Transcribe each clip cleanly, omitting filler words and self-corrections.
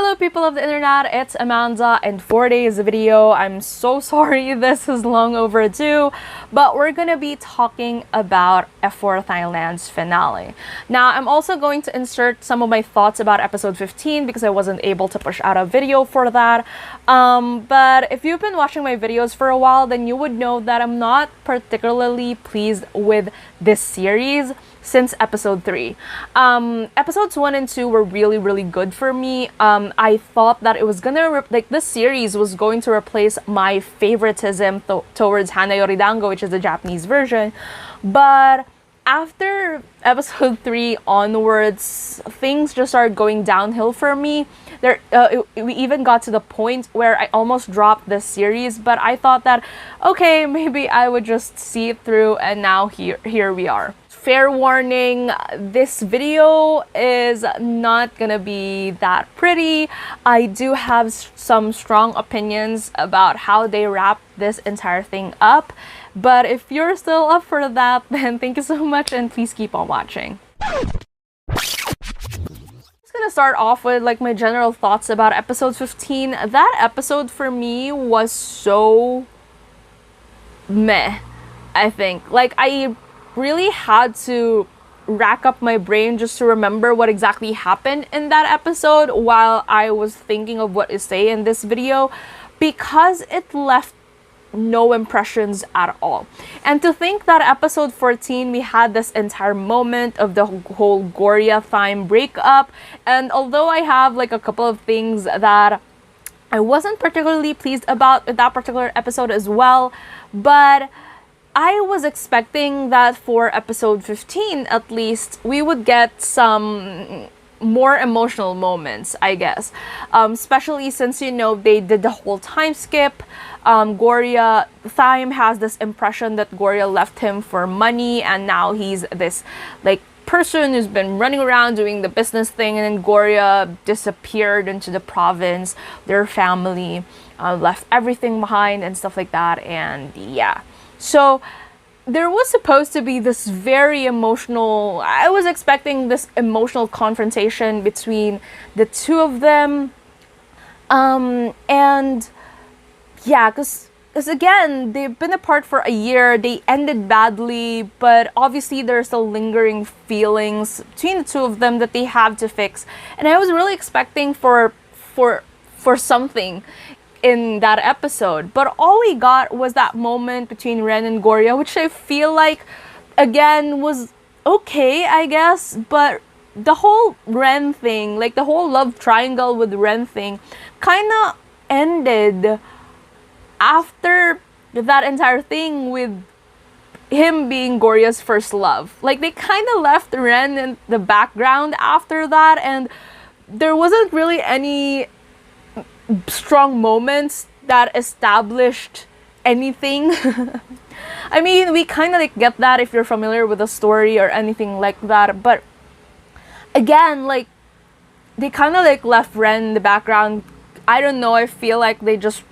Hello people of the internet, it's Amanda, and for today's video, I'm so sorry this is long overdue, but we're gonna be talking about F4 Thailand's finale. Now, I'm also going to insert some of my thoughts about episode 15 because I wasn't able to push out a video for that. But if you've been watching my videos for a while, then you would know that I'm not particularly pleased with this series since episode 3. Episodes 1 and 2 were really good for me. I thought that it was gonna this series was going to replace my favoritism towards Hana, Yori, Dango, which is the Japanese version. But after episode 3 onwards, things just started going downhill for me. We even got to the point where I almost dropped this series, but I thought that, okay, maybe I would just see it through, and now here we are. Fair warning, this video is not gonna be that pretty. I do have some strong opinions about how they wrap this entire thing up, but if you're still up for that, then thank you so much and please keep on watching. I'm just gonna start off with my general thoughts about episode 15. That episode for me was so meh, I think. I really had to rack up my brain just to remember what exactly happened in that episode while I was thinking of what to say in this video, because it left no impressions at all. And to think that episode 14 we had this entire moment of the whole Gorya Thyme breakup, and although I have a couple of things that I wasn't particularly pleased about with that particular episode as well, but I was expecting that for episode 15, at least, we would get some more emotional moments, I guess. Especially since, they did the whole time skip. Thyme has this impression that Gorya left him for money, and now he's this, person who's been running around doing the business thing, and then Gorya disappeared into the province. Their family left everything behind and stuff like that, and yeah. So there was supposed to be this very emotional, I was expecting this emotional confrontation between the two of them. And yeah, because again, they've been apart for a year, they ended badly, but obviously there's still lingering feelings between the two of them that they have to fix. And I was really expecting for something in that episode, but all we got was that moment between Ren and Gorya, which I feel again was okay, I guess, but the whole Ren thing, the whole love triangle with Ren thing kind of ended after that entire thing with him being Gorya's first love. They kind of left Ren in the background after that, and there wasn't really any strong moments that established anything. I mean, we kind of get that if you're familiar with the story or anything like that, but again, they kind of left Ren in the background. I don't know, I feel they just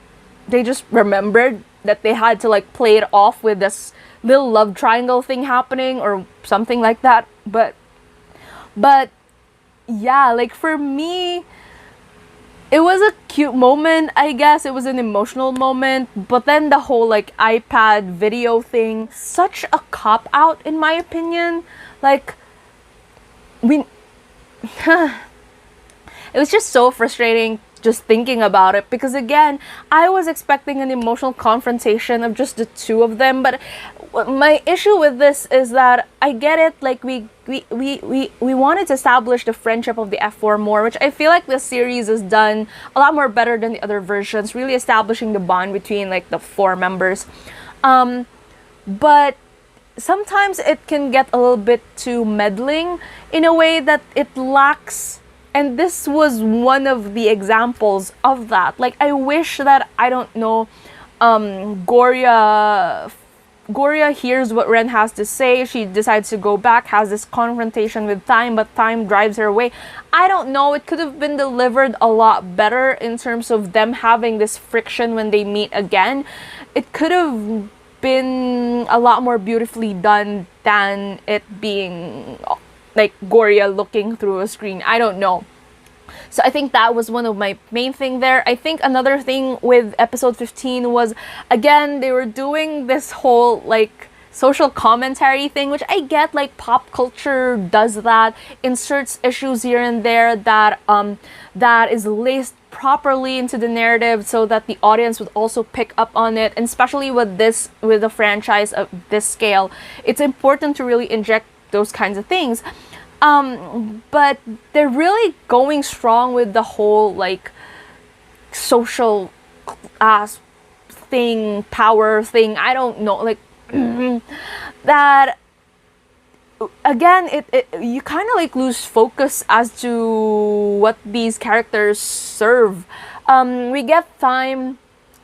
remembered that they had to play it off with this little love triangle thing happening or something like that, but yeah, for me, it was a cute moment, I guess. It was an emotional moment, but then the whole iPad video thing, such a cop-out in my opinion. It was just so frustrating just thinking about it, because again, I was expecting an emotional confrontation of just the two of them, but my issue with this is that I get it, we wanted to establish the friendship of the F4 more, which I feel this series has done a lot more better than the other versions, really establishing the bond between the 4 members. But sometimes it can get a little bit too meddling in a way that it lacks. And this was one of the examples of that. I wish that, I don't know, Gorya hears what Ren has to say, she decides to go back, has this confrontation with Thyme, but Thyme drives her away. I don't know, it could have been delivered a lot better in terms of them having this friction when they meet again. It could have been a lot more beautifully done than it being Gorya looking through a screen. I don't know. So I think that was one of my main thing there. I think another thing with episode 15 was, again, they were doing this whole like social commentary thing, which I get, like pop culture does that, inserts issues here and there that that is laced properly into the narrative so that the audience would also pick up on it. And especially with a franchise of this scale, it's important to really inject those kinds of things. But they're really going strong with the whole like social thing, power thing. I don't know, like that. Again, you kind of like lose focus as to what these characters serve. We get Thyme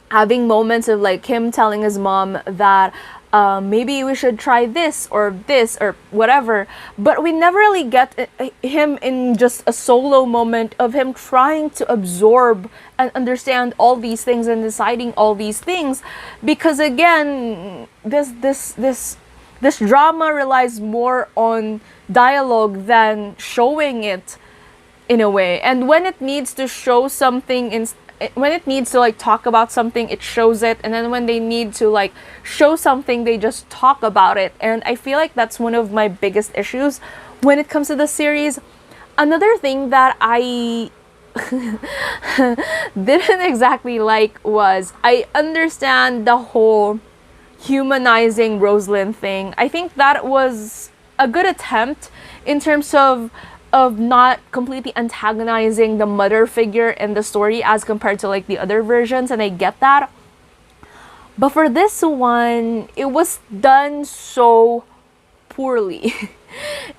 having moments of like him telling his mom that maybe we should try this or whatever, but we never really get him in just a solo moment of him trying to absorb and understand all these things and deciding all these things, because again, this drama relies more on dialogue than showing it in a way. And when it needs to show something, when it needs to like talk about something, it shows it. And then when they need to like show something, they just talk about it. And I feel like that's one of my biggest issues when it comes to the series. Another thing that I didn't exactly like was, I understand the whole humanizing Rosalind thing. I think that was a good attempt in terms of not completely antagonizing the mother figure in the story as compared to like the other versions, and I get that. But for this one, it was done so poorly.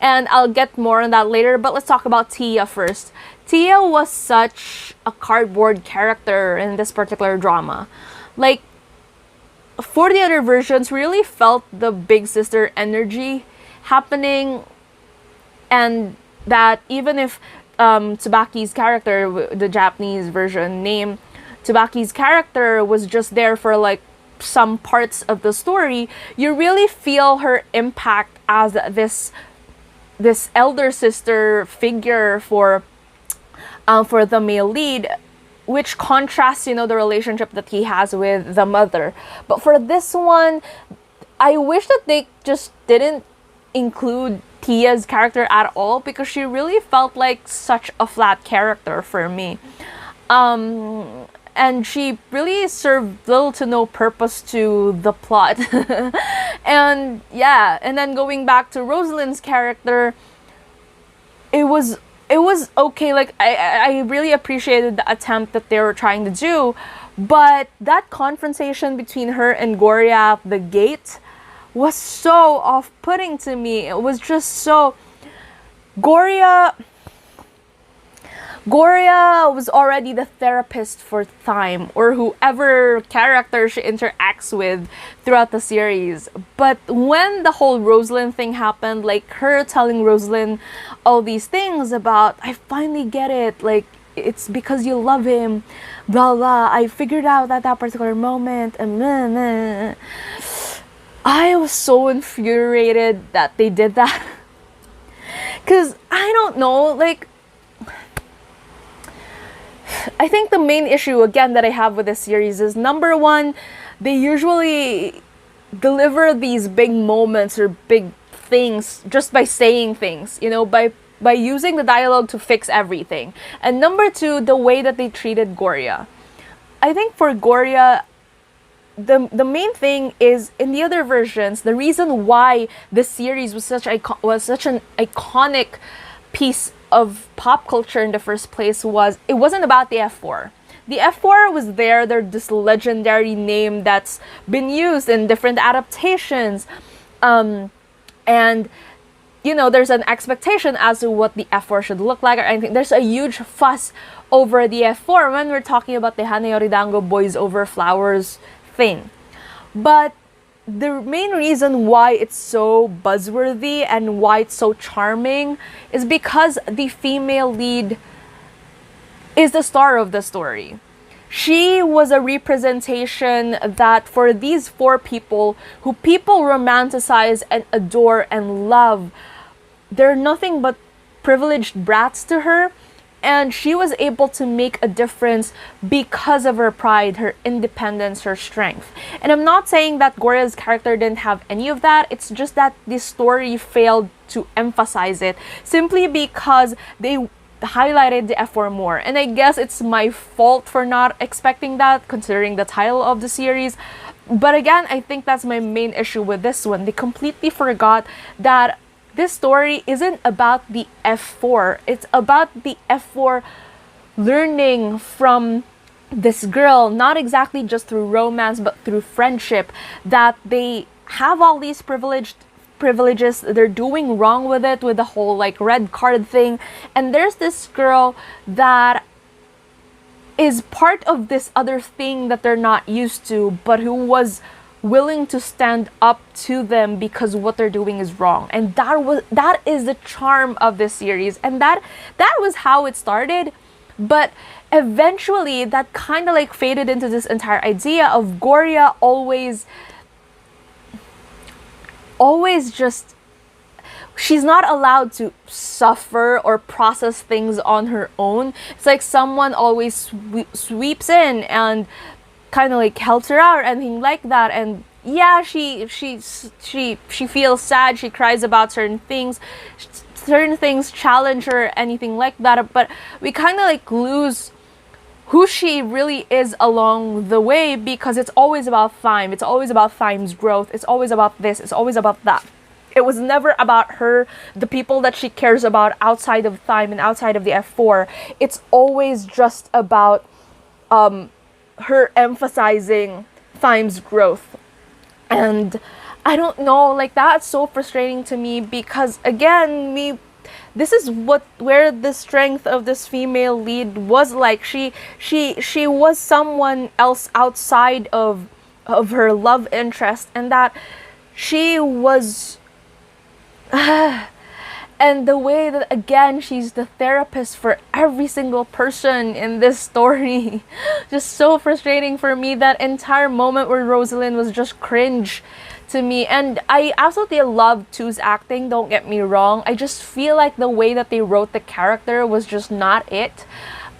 And I'll get more on that later, but let's talk about Tia first. Tia was such a cardboard character in this particular drama. Like, for the other versions, really felt the big sister energy happening, and that even if Tsubaki's character, the Japanese version name, Tsubaki's character was just there for like some parts of the story, you really feel her impact as this elder sister figure for the male lead, which contrasts, the relationship that he has with the mother. But for this one, I wish that they just didn't include Tia's character at all, because she really felt like such a flat character for me. And she really served little to no purpose to the plot. And yeah, and then going back to Rosalind's character, it was okay. Like, I really appreciated the attempt that they were trying to do, but that confrontation between her and Gorya at the gate was so off-putting to me. It was just so... Gorya was already the therapist for Thyme, or whoever character she interacts with throughout the series. But when the whole Rosalind thing happened, like her telling Rosalind all these things about, I finally get it, like, it's because you love him, blah blah, I figured out at that particular moment, and blah, blah. I was so infuriated that they did that. Because, I don't know, like, I think the main issue, again, that I have with this series is, number one, they usually deliver these big moments or big things just by saying things, by using the dialogue to fix everything. And number two, the way that they treated Gorya. I think for Gorya, the main thing is, in the other versions, the reason why this series was such an iconic piece of pop culture in the first place was, it wasn't about the F4. The F4 was there. They're this legendary name that's been used in different adaptations. And, there's an expectation as to what the F4 should look like. I think there's a huge fuss over the F4 when we're talking about the Hana, Yori, Dango, boys over flowers thing. But the main reason why it's so buzzworthy and why it's so charming is because the female lead is the star of the story. She was a representation that for these four people who people romanticize and adore and love, they're nothing but privileged brats to her. And she was able to make a difference because of her pride, her independence, her strength. And I'm not saying that Gorya's character didn't have any of that. It's just that this story failed to emphasize it simply because they highlighted the F4 more. And I guess it's my fault for not expecting that, considering the title of the series. But again, I think that's my main issue with this one. They completely forgot that this story isn't about the F4. It's about the F4 learning from this girl, not exactly just through romance, but through friendship, that they have all these privileges. They're doing wrong with it, with the whole like red card thing. And there's this girl that is part of this other thing that they're not used to, but who was willing to stand up to them because what they're doing is wrong. And that is the charm of this series. And that was how it started. But eventually that kind of like faded into this entire idea of Gorya always just, she's not allowed to suffer or process things on her own. It's like someone always sweeps in and kind of like helps her out, anything like that. And yeah, she feels sad, she cries about certain things challenge her, anything like that. But we kind of like lose who she really is along the way, because it's always about Thyme. It's always about Thyme's growth. It's always about this. It's always about that. It was never about her, the people that she cares about outside of Thyme and outside of the F4. It's always just about her emphasizing Thyme's growth. And I don't know, like that's so frustrating to me, because again, this is where the strength of this female lead was. Like she was someone else outside of her love interest, and that she was and the way that, again, she's the therapist for every single person in this story. Just so frustrating for me. That entire moment where Rosalind was just cringe to me. And I absolutely love Tu's acting, don't get me wrong. I just feel like the way that they wrote the character was just not it.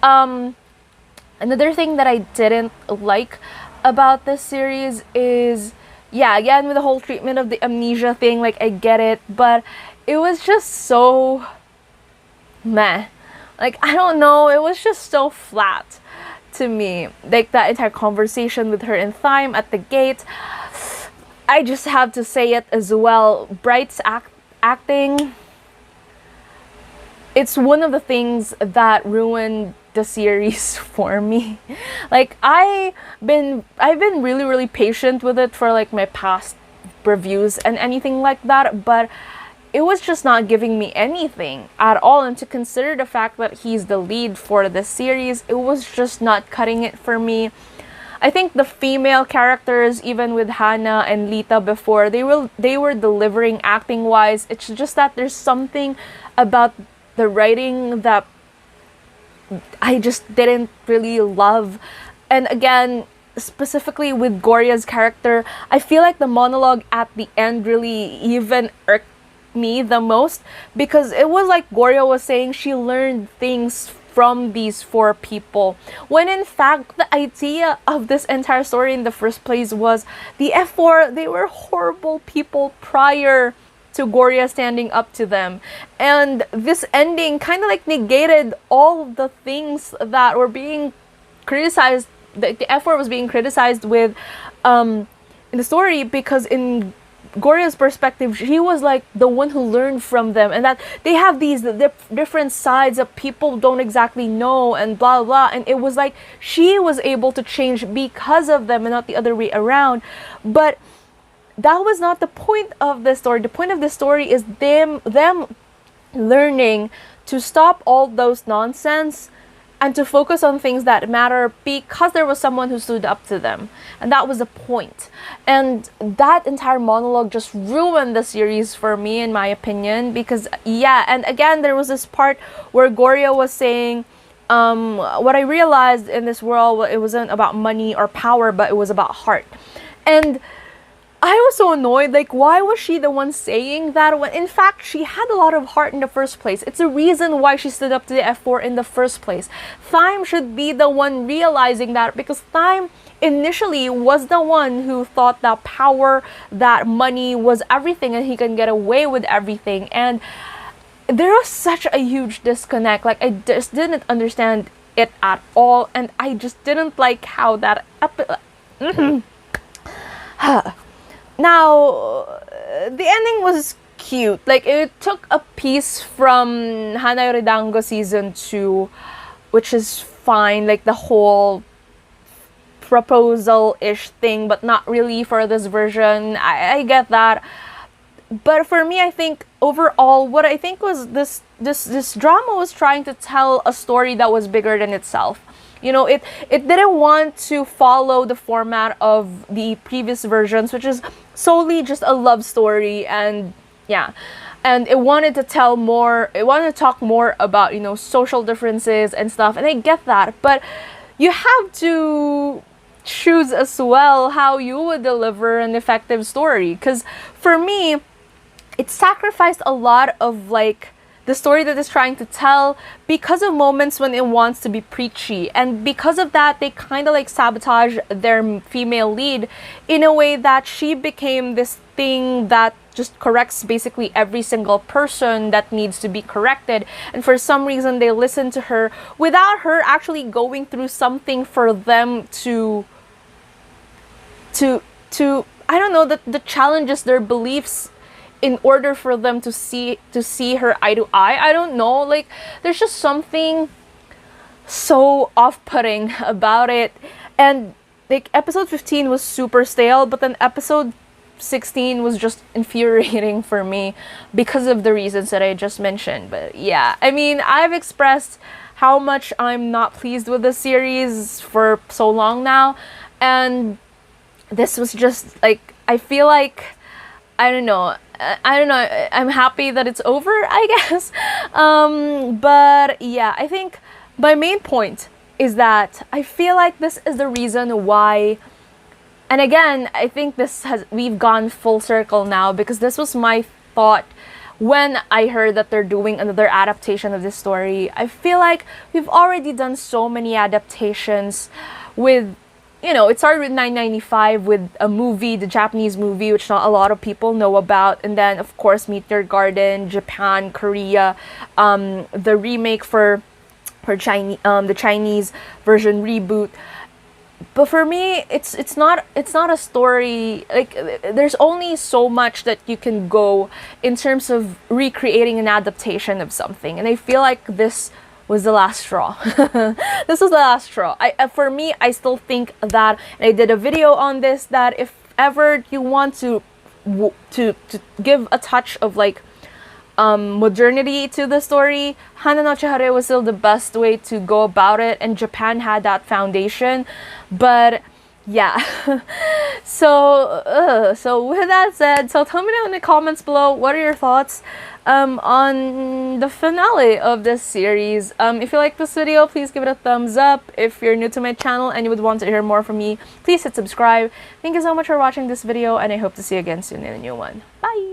Another thing that I didn't like about this series is, yeah, again, with the whole treatment of the amnesia thing, like I get it, but it was just so meh. Like, I don't know, it was just so flat to me. Like that entire conversation with her and Thyme at the gate. I just have to say it as well. Bright's acting, it's one of the things that ruined the series for me. Like I've been really, really patient with it for like my past reviews and anything like that, but it was just not giving me anything at all. And to consider the fact that he's the lead for the series, it was just not cutting it for me. I think the female characters, even with Hana and Lita before, they were delivering acting wise. It's just that there's something about the writing that I just didn't really love. And again, specifically with Gorya's character, I feel like the monologue at the end really even irked me the most, because it was like Gorya was saying she learned things from these four people, when in fact the idea of this entire story in the first place was the F4, they were horrible people prior to Gorya standing up to them. And this ending kind of like negated all of the things that were being criticized, the F4 was being criticized with in the story, because in Gorya's perspective, she was like the one who learned from them, and that they have these different sides that people don't exactly know, and blah blah. And it was like she was able to change because of them and not the other way around. But that was not the point of the story. The point of the story is them learning to stop all those nonsense and to focus on things that matter, because there was someone who stood up to them. And that was the point. And that entire monologue just ruined the series for me, in my opinion, because, yeah, and again, there was this part where Gorya was saying, what I realized in this world, it wasn't about money or power, but it was about heart. And I was so annoyed. Like, why was she the one saying that when in fact she had a lot of heart in the first place? It's a reason why she stood up to the F4 in the first place. Thyme should be the one realizing that, because Thyme initially was the one who thought that power, that money was everything and he can get away with everything. And there was such a huge disconnect. Like, I just didn't understand it at all, and I just didn't like how that Now, the ending was cute. Like, it took a piece from Hana Yori Dango season 2, which is fine. Like, the whole proposal-ish thing, but not really for this version. I get that. But for me, I think overall, what I think was this drama was trying to tell a story that was bigger than itself. You know, it didn't want to follow the format of the previous versions, which is solely just a love story, and yeah. And it wanted to tell more, it wanted to talk more about, you know, social differences and stuff, and I get that. But you have to choose as well how you would deliver an effective story. Because for me, it sacrificed a lot of, like, the story that it's trying to tell because of moments when it wants to be preachy. And because of that, they kind of like sabotage their female lead in a way that she became this thing that just corrects basically every single person that needs to be corrected. And for some reason, they listen to her without her actually going through something for them to I don't know, the challenges their beliefs in order for them to see her eye to eye. I don't know, like, there's just something so off-putting about it. And like, episode 15 was super stale, but then episode 16 was just infuriating for me because of the reasons that I just mentioned. But yeah, I mean, I've expressed how much I'm not pleased with the series for so long now, and this was just like, I feel like, I don't know, I'm happy that it's over, I guess. But yeah, I think my main point is that I feel like this is the reason why, and again, I think we've gone full circle now, because this was my thought when I heard that they're doing another adaptation of this story. I feel like we've already done so many adaptations with, you know, it started with 995 with a movie, the Japanese movie, which not a lot of people know about. And then, of course, Meteor Garden, Japan, Korea, the remake for Chinese, the Chinese version reboot. But for me, it's not a story. Like, there's only so much that you can go in terms of recreating an adaptation of something. And I feel like this was the last straw. This was the last straw. For me, I still think that, and I did a video on this, that if ever you want to give a touch of like modernity to the story, Hana no Chihare was still the best way to go about it, and Japan had that foundation. But yeah, so with that said, so tell me down in the comments below, what are your thoughts on the finale of this series. If you like this video, please give it a thumbs up. If you're new to my channel and you would want to hear more from me, please hit subscribe. Thank you so much for watching this video, and I hope to see you again soon in a new one. Bye!